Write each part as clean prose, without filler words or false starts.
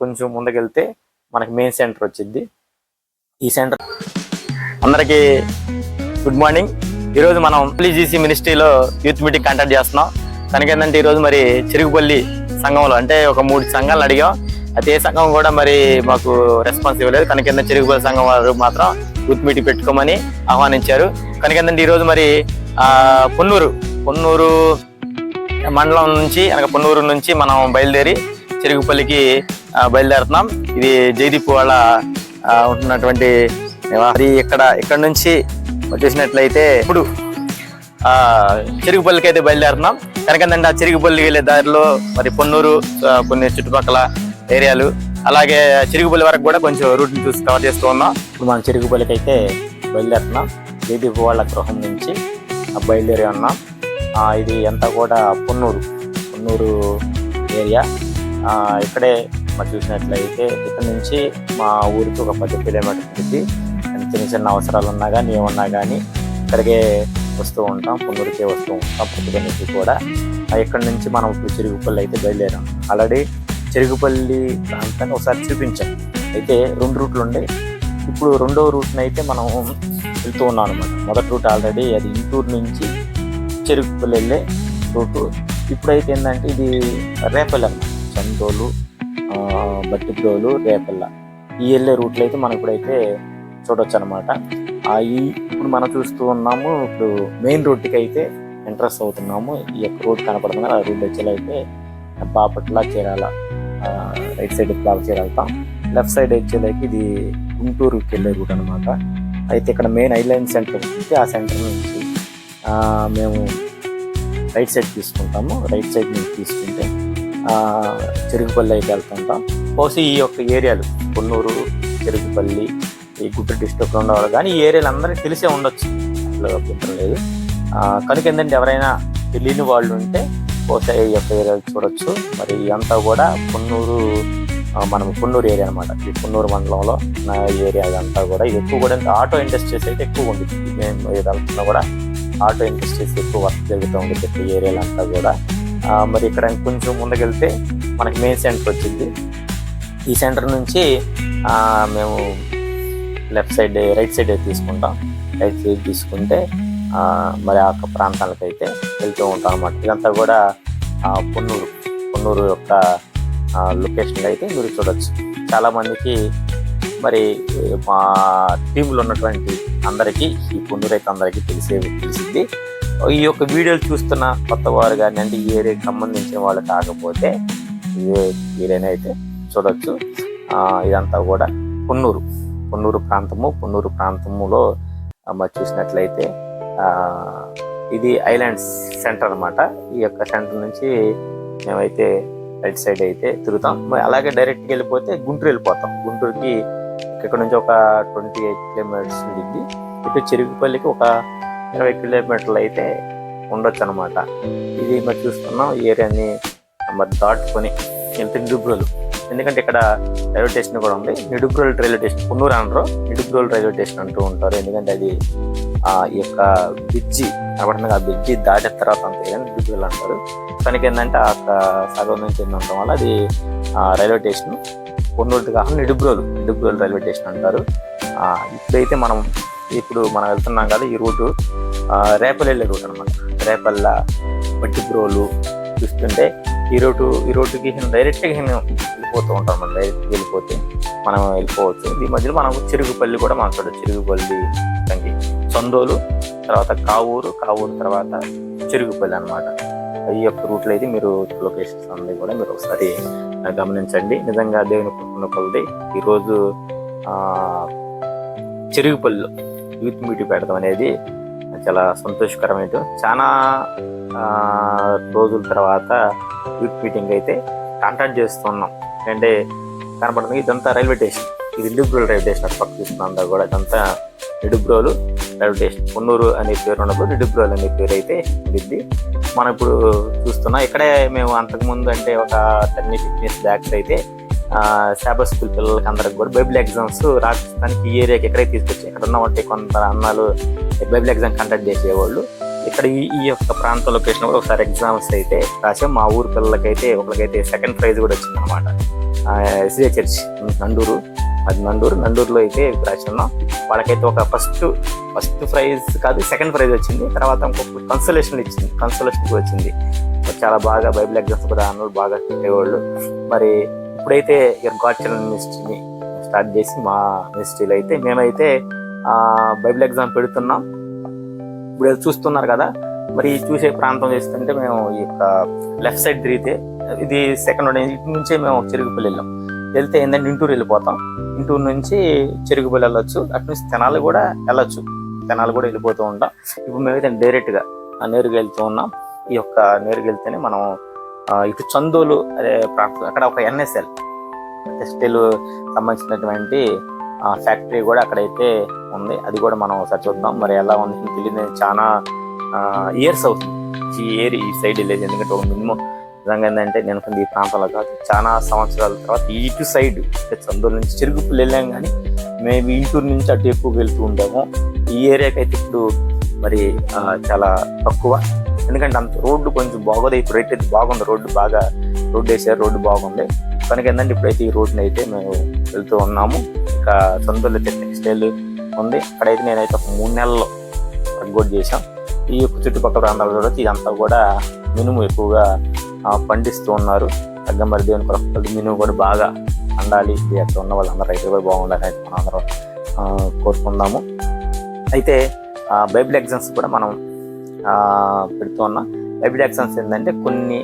కొంచెం ముందుకెళ్తే మనకి మెయిన్ సెంటర్ వచ్చింది. ఈ సెంటర్ అందరికీ గుడ్ మార్నింగ్. ఈరోజు మనం జీసీ మినిస్ట్రీలో యూత్ మీటింగ్ కండక్ట్ చేస్తున్నాం. కనుక ఏంటంటే ఈరోజు మరి చెరుగుపల్లి సంఘంలో అంటే ఒక 3 సంఘాలను అడిగాం. అయితే ఏ సంఘం కూడా మరి మాకు రెస్పాన్స్ ఇవ్వలేదు. కనుక ఏంటంటే చెరుగుపల్లి సంఘం వారు మాత్రం యూత్ మీటింగ్ పెట్టుకోమని ఆహ్వానించారు. కనుక ఏంటంటే ఈరోజు మరి పొన్నూరు మండలం నుంచి పొన్నూరు నుంచి మనం బయలుదేరి చెరుగుపల్లికి బయలుదేరుతున్నాం. ఇది జయదీప్ వాళ్ళ ఉంటున్నటువంటి ఇక్కడ నుంచి వచ్చేసినట్లయితే ఇప్పుడు చెరుగుపల్లికి అయితే బయలుదేరుతున్నాం. కనుకంటే ఆ చెరుగుపల్లి వెళ్ళే దారిలో మరి పొన్నూరు కొన్ని చుట్టుపక్కల ఏరియాలు అలాగే చెరుగుపల్లి వరకు కూడా కొంచెం రూట్ని చూసి కవర్ చేస్తూ ఉన్నాం. ఇప్పుడు మనం చెరుగుపల్లికి అయితే బయలుదేరుతున్నాం. జయదీప్ వాళ్ళ గృహం నుంచి బయలుదేరి ఉన్నాం. ఇది అంతా కూడా పొన్నూరు ఏరియా. ఇక్కడే మరి చూసినట్లయితే ఇక్కడ నుంచి మా ఊరికి ఒక 10 కిలోమీటర్లకి చిన్న అవసరాలు ఉన్నా కానీ ఏమన్నా కానీ ఇక్కడికే వస్తూ ఉంటాం. పొన్నూరుకే వస్తూ ఉంటాం ప్రతి నుంచి కూడా. ఇక్కడ నుంచి మనం ఇప్పుడు చెరుగుపల్లి అయితే బయలుదేరాం. ఆల్రెడీ చెరుగుపల్లి ప్రాంతాన్ని ఒకసారి చూపించాం. అయితే 2 రూట్లు ఉండే. ఇప్పుడు 2వ రూట్ని అయితే మనం వెళ్తూ ఉన్నాం అనమాట. మొదటి రూట్ ఆల్రెడీ అది ఇంటూరు నుంచి చెరుగుపల్లి వెళ్ళే రూటు. ఇప్పుడైతే ఏంటంటే ఇది రేపల్లి అన్నమాట. చందోలు, బట్టిప్రోలు, రేపల్ల ఈ వెళ్ళే రూట్లు అయితే మనం ఇప్పుడైతే చూడొచ్చు అనమాట. ఇప్పుడు మనం చూస్తూ ఉన్నాము. ఇప్పుడు మెయిన్ రోడ్డుకి అయితే ఎంట్రెస్ అవుతున్నాము. ఈ యొక్క రోడ్ కనపడుతుంది. ఆ రోడ్ వచ్చేలైతే బాపట్ల చీరాల రైట్ సైడ్ చీరాలతాం. లెఫ్ట్ సైడ్ వచ్చేలకి ఇది గుంటూరుకి వెళ్ళే రూట్ అనమాట. అయితే ఇక్కడ మెయిన్ ఐలాండ్ సెంటర్ ఉంటుంది. ఆ సెంటర్ నుంచి మేము రైట్ సైడ్ తీసుకుంటాము. రైట్ సైడ్ నుంచి తీసుకుంటే చెరుగుపల్లి అయితే వెళ్తుంటాం. పోసి ఈ యొక్క ఏరియాలు పొన్నూరు, చెరుగుపల్లి, ఈ గుంటూరు డిస్ట్రిక్ట్లో ఉండేవాళ్ళు కానీ ఈ ఏరియాలు అందరికీ తెలిసే ఉండొచ్చు, అట్లా అభ్యంతరం లేదు. కనుక ఏంటంటే ఎవరైనా తెలియని వాళ్ళు ఉంటే పోతే ఈ యొక్క ఏరియాలు చూడొచ్చు. మరి అంతా కూడా పొన్నూరు ఏరియా అనమాట. ఈ పొన్నూరు మండలంలో నా ఏరియా అంతా కూడా ఎక్కువ కూడా ఆటో ఇండస్ట్రీస్ అయితే ఎక్కువ ఉంటుంది. మేము ఏదనుకున్నా కూడా ఆటో ఇండస్ట్రీస్ ఎక్కువ వర్క్ జరుగుతూ ఉంటుంది ఈ ఏరియాలో అంతా కూడా. మరి ఇక్కడ కొంచెం ముందుకెళ్తే మనకి మెయిన్ సెంటర్ వచ్చింది. ఈ సెంటర్ నుంచి మేము రైట్ సైడ్ తీసుకుంటాం. రైట్ సైడ్ తీసుకుంటే మరి ఆ ప్రాంతాలకైతే వెళ్తూ ఉంటాం అన్నమాట. ఇదంతా కూడా పొన్నూరు యొక్క లొకేషన్లో అయితే మీరు చూడొచ్చు. చాలామందికి మరి మా టీంలో ఉన్నటువంటి అందరికీ ఈ పొన్నూరు అయితే అందరికీ తెలిసింది. ఈ యొక్క వీడియోలు చూస్తున్న కొత్త వారు కానీ అంటే ఈ ఏరియాకి సంబంధించిన వాళ్ళు కాకపోతే ఈ ఏరియాని అయితే చూడొచ్చు. ఇదంతా కూడా పొన్నూరు ప్రాంతములో మరి చూసినట్లయితే ఇది ఐలాండ్ సెంటర్ అనమాట. ఈ యొక్క సెంటర్ నుంచి మేమైతే రైట్ సైడ్ అయితే తిరుగుతాం. అలాగే డైరెక్ట్గా వెళ్ళిపోతే గుంటూరు వెళ్ళిపోతాం. గుంటూరుకి ఇక్కడ నుంచి ఒక 28 కిలోమీటర్స్ ఉంటుంది. ఇటు చెరుగుపల్లికి ఒక 20 కిలోమీటర్లు అయితే ఉండొచ్చు అనమాట. ఇది మరి చూస్తున్నాం ఈ ఏరియాని మరి దాటుకొని వెళ్తే నిడుబ్రోలు. ఎందుకంటే ఇక్కడ రైల్వే స్టేషన్ కూడా ఉంది. నిడుబ్రోలు రైల్వే స్టేషన్, పొన్నూరు అనరు, నిడుబ్రోలు రైల్వే స్టేషన్ అంటూ ఉంటారు. ఎందుకంటే అది ఈ యొక్క బ్రిడ్జి కాబట్టి ఆ బ్రిడ్జి దాటిన తర్వాత అంతే కానీ నిడుబ్రోలు అంటారు. కనుక ఏంటంటే ఆ సగం నుంచి ఉండటం వల్ల అది రైల్వే స్టేషన్. పొన్నూరు కాకుండా నిడుబ్రోలు రైల్వే స్టేషన్ అంటారు. ఇప్పుడైతే మనం వెళ్తున్నాం కదా, ఈ రూటు రేపల్లి వెళ్ళే రూట్ అనమాట. రేపల్ల, బట్టిప్రోలు చూస్తుంటే ఈ రోడ్డుకి డైరెక్ట్గా వెళ్ళిపోతూ ఉంటాం. మనం డైరెక్ట్గా వెళ్ళిపోతే మనం వెళ్ళిపోవచ్చు. ఈ మధ్యలో మనం చెరుగుపల్లి కూడా మనం చూడవచ్చు. చెరుగుపల్లి చందోలు, తర్వాత కావూరు తర్వాత చెరుగుపల్లి అనమాట. ఈ యొక్క రూట్లో అయితే మీరు లొకేషన్స్ అన్నీ కూడా మీరు ఒకసారి గమనించండి. నిజంగా దేవుని కృపణ కొలది ఈరోజు చెరుగుపల్లిలో యూత్ మీటింగ్ పెడతాం అనేది చాలా సంతోషకరమైన. చాలా రోజుల తర్వాత యూత్ మీటింగ్ అయితే కాంటాక్ట్ చేస్తున్నాం. అంటే కనపడుతుంది ఇదంతా రైల్వే స్టేషన్. ఇది నిడుబ్రోలు రైల్వే స్టేషన్. అటు పక్క చూస్తున్నాం అంతా కూడా ఇదంతా నిడుబ్రోలు రైల్వే స్టేషన్. పొన్నూరు అనే పేరు ఉన్నప్పుడు నిడుబ్రోలు అనే పేరు అయితే ఉంది. మనం ఇప్పుడు చూస్తున్నాం. ఇక్కడే మేము అంతకుముందు అంటే ఒక 10-15 years బ్యాక్ అయితే శాబర్ స్కూల్ పిల్లలకి అందరికి కూడా బైబిల్ ఎగ్జామ్స్ రాష్ట్రానికి ఈ ఏరియాకి ఎక్కడైతే తీసుకొచ్చి ఇక్కడ ఉన్నవంటే కొంత అన్నాలు బైబిల్ ఎగ్జామ్ కండక్ట్ చేసేవాళ్ళు. ఇక్కడ ఈ యొక్క ప్రాంత లొకేషన్ కూడా ఒకసారి ఎగ్జామ్స్ అయితే రాసాం. మా ఊరు పిల్లలకైతే ఒకరికైతే 2nd ప్రైజ్ కూడా వచ్చింది అనమాట. ఎస్డే చర్చ్ నండూరు, అది నండూరులో అయితే రాసున్నాం. వాళ్ళకైతే ఒక ఫస్ట్ ప్రైజ్ కాదు, సెకండ్ ప్రైజ్ వచ్చింది. తర్వాత ఇంకొక కన్సోలేషన్ వచ్చింది. చాలా బాగా బైబిల్ ఎగ్జామ్స్ కూడా అన్నోళ్ళు బాగా పెట్టేవాళ్ళు. మరి ఇప్పుడైతే గాడ్ ఛానల్ మినిస్ట్రీని స్టార్ట్ చేసి మా మినిస్ట్రీలో అయితే మేమైతే బైబిల్ ఎగ్జామ్ పెడుతున్నాం. ఇప్పుడు చూస్తున్నారు కదా, మరి చూసే ప్రాంతం చేస్తుంటే మేము ఈ యొక్క లెఫ్ట్ సైడ్ తిరిగితే ఇది సెకండ్ ఇటు నుంచే మేము చెరుగుపల్లి వెళ్ళాం. వెళ్తే ఏంటంటే ఇంటూరు వెళ్ళిపోతాం. ఇంటూరు నుంచి చెరుగుపల్లి వెళ్ళొచ్చు, అటు నుంచి తెనాలి కూడా వెళ్ళొచ్చు. తెనాలి కూడా వెళ్ళిపోతూ ఉంటాం. ఇప్పుడు మేమైతే డైరెక్ట్గా నేరుగా వెళ్తూ ఉన్నాం. ఈ యొక్క నేరుగా వెళ్తేనే మనం ఇటు చందోలు అదే ప్రాంతం, అక్కడ ఒక ఎన్ఎస్ఎల్ టెక్స్టైల్ సంబంధించినటువంటి ఫ్యాక్టరీ కూడా అక్కడైతే ఉంది. అది కూడా మనం ఒకసారి చూద్దాం. మరి ఎలా ఉంది తెలియదు, చాలా ఇయర్స్ అవుతుంది ఈ సైడ్ వెళ్ళేది. ఎందుకంటే ఒక మినిమం నిజంగా ఏంటంటే నేను ఈ ప్రాంతంలో కాదు, చాలా సంవత్సరాల తర్వాత ఇటు సైడ్ చందోలు నుంచి చెరుగుపల్లి వెళ్ళాం. కానీ మేము ఇంటూరు నుంచి అటు ఎక్కువ వెళ్తూ ఉంటాము. ఈ ఏరియాకి అయితే ఇప్పుడు మరి చాలా తక్కువ, ఎందుకంటే అంత రోడ్డు కొంచెం బాగోదు. ఇప్పుడు అయితే బాగుంది, రోడ్డు వేసారు, రోడ్డు బాగుంది కనుక ఏంటంటే ఇప్పుడైతే ఈ రోడ్డుని అయితే మేము వెళ్తూ ఉన్నాము. ఇంకా చందోలు అయితే టెక్స్టైల్ ఉంది. అక్కడైతే నేనైతే ఒక 3 నెలల్లో వర్కౌట్ చేశాం. ఈ యొక్క చుట్టుపక్కల ప్రాంతాలు చూడవచ్చు. ఇదంతా కూడా మినుము ఎక్కువగా పండిస్తూ ఉన్నారు. మరి దేవుని కొరకు మినుము కూడా బాగా అండాలి, అక్కడ ఉన్న వాళ్ళందరూ రైతులు కూడా బాగుండాలి అయితే మనం అందరం కోరుకుందాము. అయితే బైబిల్ ఎగ్జామ్స్ కూడా మనం పెడుతూ ఉన్నాం. బైబిల్ ఎగ్జామ్స్ ఏంటంటే కొన్ని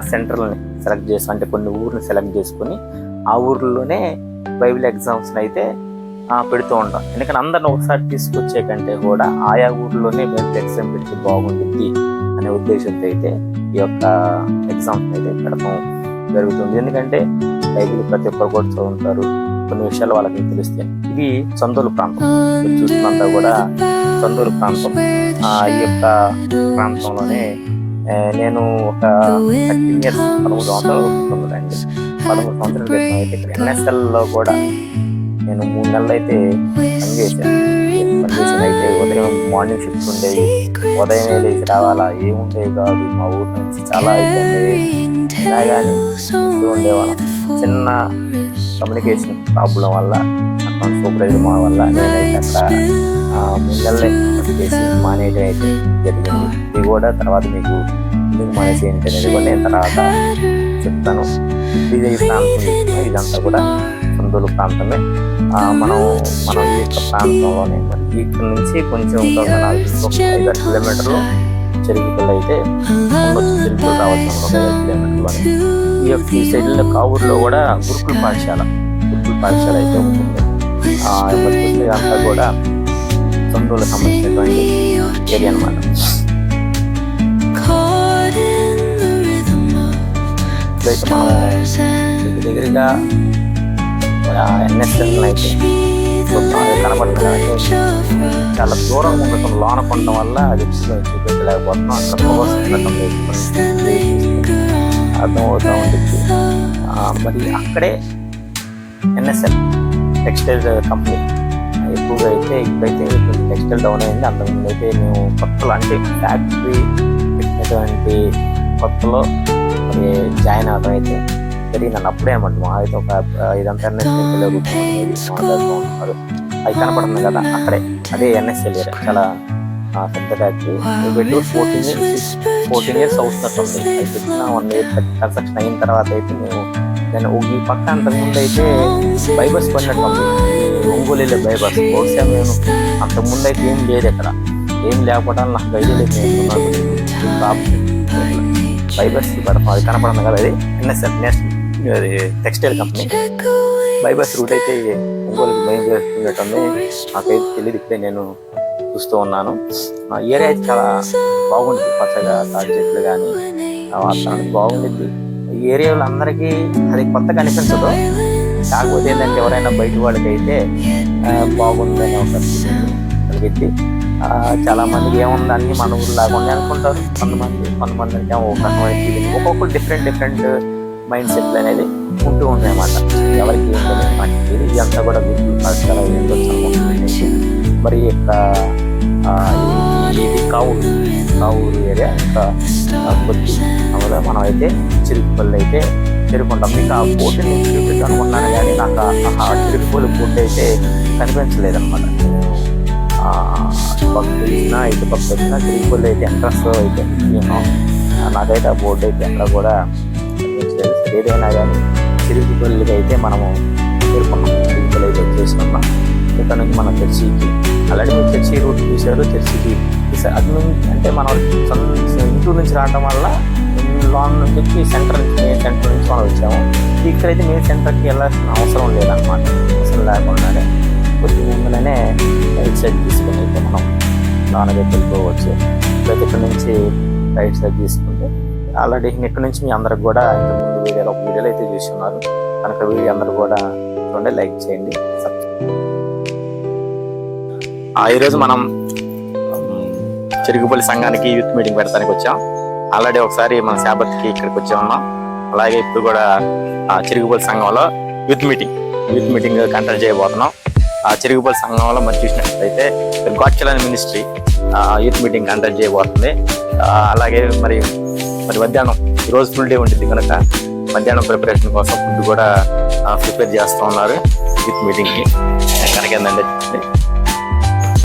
సెంటర్లని సెలెక్ట్ చేస్తాం, అంటే కొన్ని ఊర్ని సెలెక్ట్ చేసుకుని ఆ ఊర్లోనే బైబిల్ ఎగ్జామ్స్ని అయితే పెడుతూ ఉంటాం. ఎందుకంటే అందరిని ఒకసారి తీసుకొచ్చే కంటే కూడా ఆయా ఊర్లోనే బైబిల్ ఎగ్జామ్ పెడితే బాగుంటుంది అనే ఉద్దేశంతో అయితే ఈ యొక్క ఎగ్జామ్స్ అయితే పెడతాం జరుగుతుంది. ఎందుకంటే బైబిల్ ప్రతి ఒక్కరు కూడా చదువుతారు, కొన్ని విషయాలు వాళ్ళకి తెలిస్తే. ఇది చందోలు ప్రాంతం చూస్తున్నంతా కూడా చందోలు ప్రాంతం. ఈ యొక్క ప్రాంతంలోనే నేను ఒక 13 years 13 సంవత్సరాల క్రితం అయితే ఇక్కడ ఎన్ఎస్ఎల్లో కూడా నేను 3 నెలలు అయితే పనిచేసాను. అయితే ఉదయం మార్నింగ్ షిఫ్ట్ ఉండేవి, ఉదయం లేచి రావాలా, ఏముండేవి కాదు. మా ఊరి నుంచి చాలా ఇబ్బంది కానీ ఉండేవాళ్ళం. చిన్న కమ్యూనికేషన్ ప్రాబ్లం వల్ల అకౌంట్ సూపర్వైజర్ మా వల్ల నేనైతే అక్కడ 3 నెలలే చేసి మానేయడం అయితే జరిగింది. ఇది కూడా తర్వాత మీకు ఎందుకు మానేసి ఏంటి అనేది కూడా నేను తర్వాత చెప్తాను. ఇది ఈ ప్రాంతం, ఇదంతా కూడా చందోలు ప్రాంతమే. మనం ఈ యొక్క ప్రాంతంలోనే మరి ఇక్కడ నుంచి కొంచెం 5-6 కిలోమీటర్లు చెరుగుపల్లి అయితే చెరుగుపల్లి రావచ్చు, 5 కిలోమీటర్లోనే. ఈ యొక్క ఈ సైడ్లో కావూరులో కూడా గురుకుల పాఠశాల అయితే ఉంటుంది. అంతా కూడా చందోలు సంబంధించినటువంటి ఏరియా అన్నమాట. ఇప్పుడైతే మనం దగ్గరగా ఎన్ఎస్ఎల్ అయితే కనపడుతుంది. చాలా దూరంగా ఉండటం, లోన కొనడం వల్ల అది చూపించలేకపోతున్నాం. అక్కడ పవర్స్ అర్థమవుతూ ఉంటుంది. మరి అక్కడే ఎన్ఎస్ఎల్ టెక్స్టైల్ కంపెనీ ఎక్కువగా అయితే ఇప్పుడైతే టెక్స్టైల్ డౌన్ అయింది. అంతకుముందు అయితే మేము కొత్తలో అంటే ఫ్యాక్టరీ పెట్టినటువంటి కొత్తలో మరి జాయిన్ అవడం అయితే జరిగిందండి. అప్పుడే అనమాట మా అయితే ఒక ఇదంతా ఎన్ఎస్ఎల్ ఉన్నారు. అది కనపడుతుంది కదా అక్కడే, అదే ఎన్ఎస్ఎల్ ఏరియా. చాలా పెద్ద ఫ్యాక్టరీ. పెట్టి 14 years అవుతున్నట్టుంది. అయితే 1 year కన్స్ట్రక్షన్ అయిన తర్వాత అయితే నేను ఈ పక్క అంతకుముందు అయితే బైబస్ పడినట్టు ఒంగోలు బైబస్. బహుశా నేను అంతకుముందు అయితే ఏం లేదు, ఇక్కడ ఏం లేకపోవడం నాకు ఐడియా లేదు. బైబస్ పెడతాం, అది కనపడుతుంది కదా, అది NSL national textile company. Bypass route అయితే ఒంగోలుకి బయలుదేరుతున్నట్టుంది. నాకైతే తెలియదు, ఇప్పుడే నేను చూస్తూ ఉన్నాను. ఏరియా అయితే చాలా బాగుంటుంది, పచ్చగా తాటి చెట్లు కానీ వాతావరణం బాగుంటుంది. ఈ ఏరియాలో అందరికీ అది కొత్తగా అనిపించదు. కాకపోతే ఏంటంటే ఎవరైనా బయట వాళ్ళకి అయితే బాగుందని ఒక కలిగింది. చాలా మందికి ఏముంది అన్ని మన ఊరు లాగా అనుకుంటారు. కొంతమంది అంటే ఒక రకమైన ఫీలింగ్, ఒక్కొక్కరు డిఫరెంట్ మైండ్ సెట్లు అనేది ఉంటూ ఉంటాయి అన్నమాట. ఎవరికి ఏంటనే మనకి ఇదంతా కూడా గుర్తు చాలా ఏంటో మరి యొక్క ఇది కావూరు ఏరియా ఇంకా కొద్ది అందులో మనం అయితే చిరుకుపల్లి అయితే చేరుకుంటాం. మీకు ఆ బోటు నేను చూపిద్దాం అనుకున్నాను కానీ నాకు ఆ చిరుగుపల్లి బోట్ అయితే కనిపించలేదన్నమాట. పక్క వచ్చినా ఇటు పక్క వచ్చినా చిరుగుపల్లి అయితే ఎంట్రన్స్ అయితే నాకైతే ఆ బోర్డు అయితే ఎక్కడ కూడా కనిపించలేదు. ఏదైనా కానీ చిరుగుపల్లికి అయితే మనము చేరుకున్నాం. చిరుగుపల్లి అయితే వచ్చేసుకున్నాం. ఇక్కడ నుంచి మన చర్చికి ఆల్రెడీ మీరు చర్చి రూట్ చూశారు. చర్చికి అది నుంచి అంటే మనం ఇంటూరు నుంచి రావడం వల్ల లాంగ్ నుంచి వచ్చి సెంటర్ నుంచి మెయిన్ సెంటర్ నుంచి మనం వచ్చాము. ఇక్కడైతే మెయిన్ సెంటర్కి వెళ్ళాల్సిన అవసరం లేదన్నమాట. అవసరం లేకుండానే కొద్ది ముందులోనే రైట్ సైడ్ తీసుకుని అయితే మనం నాన్నగైతే వెళ్ళిపోవచ్చు. ఇప్పుడైతే ఇక్కడ నుంచి రైట్ సైడ్ తీసుకుంటే ఆల్రెడీ ఇక్కడ నుంచి మీ అందరికి కూడా ఇంతకుముందు వీడియోలో అయితే చూసి ఉన్నారు కనుక వీడియో అందరూ కూడా చూడండి, లైక్ చేయండి. ఈరోజు మనం చిరుగుపల్లి సంఘానికి యూత్ మీటింగ్ పెడతానికి వచ్చాం. ఆల్రెడీ ఒకసారి మన శాబత్కి ఇక్కడికి వచ్చి ఉన్నాం. అలాగే ఇప్పుడు కూడా చిరుగుపల్లి సంఘంలో యూత్ మీటింగ్ కండక్ట్ చేయబోతున్నాం. చిరుగుపల్లి సంఘంలో మరి చూసినట్లయితే God children ministry youth meeting conduct చేయబోతుంది. అలాగే మరి మధ్యాహ్నం ఈరోజు ఫుల్ డే ఉంటుంది కనుక మధ్యాహ్నం ప్రిపరేషన్ కోసం ఫుడ్ కూడా ప్రిపేర్ చేస్తూ ఉన్నారు యూత్ మీటింగ్కి. కనుక ఏంటంటే